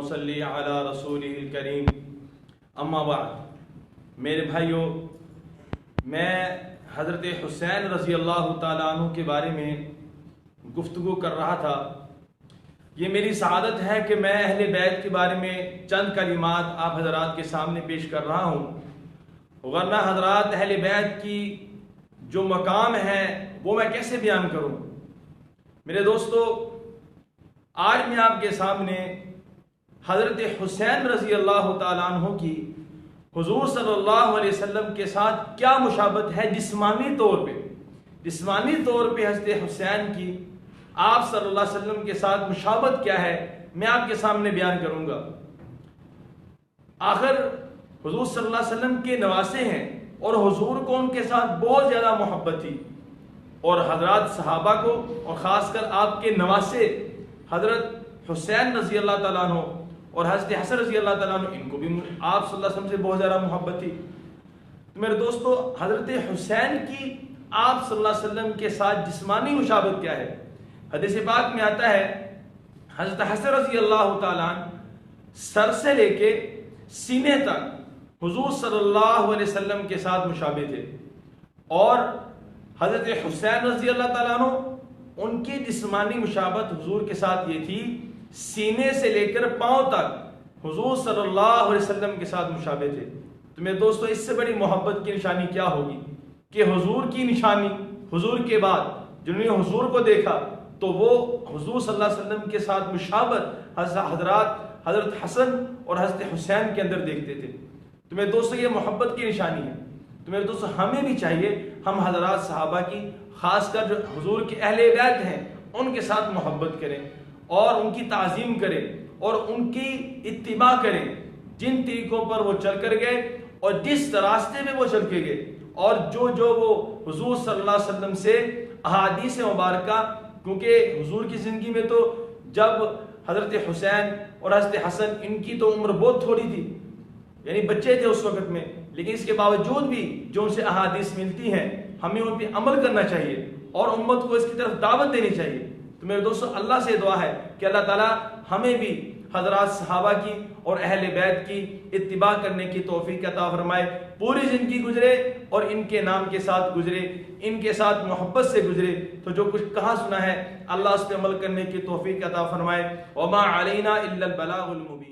صلی علی رسولہ الکریم اما بعد۔ میرے بھائیوں، میں حضرت حسین رضی اللہ تعالیٰ عنہ کے بارے میں گفتگو کر رہا تھا۔ یہ میری سعادت ہے کہ میں اہل بیت کے بارے میں چند کلمات آپ حضرات کے سامنے پیش کر رہا ہوں، ورنہ حضرات اہل بیت کی جو مقام ہے وہ میں کیسے بیان کروں۔ میرے دوستو، آج میں آپ کے سامنے حضرت حسین رضی اللہ تعالیٰ عنہ کی حضور صلی اللہ علیہ وسلم کے ساتھ کیا مشابہت ہے جسمانی طور پہ حضرت حسین کی آپ صلی اللہ علیہ وسلم کے ساتھ مشابہت کیا ہے، میں آپ کے سامنے بیان کروں گا۔ آخر حضور صلی اللہ علیہ وسلم کے نواسے ہیں اور حضور کو ان کے ساتھ بہت زیادہ محبت تھی، اور حضرات صحابہ کو اور خاص کر آپ کے نواسے حضرت حسین رضی اللہ تعالیٰ عنہ اور حضرت حسن رضی اللہ تعالیٰ عنہ، ان کو بھی آپ صلی اللہ علیہ وسلم سے بہت زیادہ محبت تھی۔ تو میرے دوستو، حضرت حسین کی آپ صلی اللہ علیہ وسلم کے ساتھ جسمانی مشابہت کیا ہے؟ حدیث پاک میں آتا ہے حضرت حسن رضی اللہ تعالیٰ عنہ سر سے لے کے سینے تک حضور صلی اللہ علیہ وسلم کے ساتھ مشابہ تھے، اور حضرت حسین رضی اللہ تعالیٰ عنہ ان کی جسمانی مشابہت حضور کے ساتھ یہ تھی، سینے سے لے کر پاؤں تک حضور صلی اللہ علیہ وسلم کے ساتھ مشابہ تھے۔ تو میرے دوستو، اس سے بڑی محبت کی نشانی کیا ہوگی کہ حضور کی نشانی، حضور کے بعد جنہوں نے حضور کو دیکھا تو وہ حضور صلی اللہ علیہ وسلم کے ساتھ مشابہت حضرت حسن اور حضرت حسین کے اندر دیکھتے تھے۔ تو میرے دوستو، یہ محبت کی نشانی ہے۔ تو میرے دوستو، ہمیں بھی چاہیے ہم حضرات صحابہ کی، خاص کر جو حضور کے اہل بیت ہیں، ان کے ساتھ محبت کریں اور ان کی تعظیم کریں اور ان کی اتباع کریں، جن طریقوں پر وہ چل کر گئے اور جس راستے میں وہ چل کے گئے، اور جو وہ حضور صلی اللہ علیہ وسلم سے احادیث مبارکہ، کیونکہ حضور کی زندگی میں تو جب حضرت حسین اور حضرت حسن، ان کی تو عمر بہت تھوڑی تھی، یعنی بچے تھے اس وقت میں، لیکن اس کے باوجود بھی جو ان سے احادیث ملتی ہیں ہمیں ان پہ عمل کرنا چاہیے اور امت کو اس کی طرف دعوت دینی چاہیے۔ تو میرے دوستو، اللہ سے دعا ہے کہ اللہ تعالیٰ ہمیں بھی حضرات صحابہ کی اور اہل بیت کی اتباع کرنے کی توفیق عطا فرمائے، پوری زندگی گزرے اور ان کے نام کے ساتھ گزرے، ان کے ساتھ محبت سے گزرے، تو جو کچھ کہا سنا ہے اللہ اس پہ عمل کرنے کی توفیق عطا فرمائے۔ وما علینا الا البلاغ المبین۔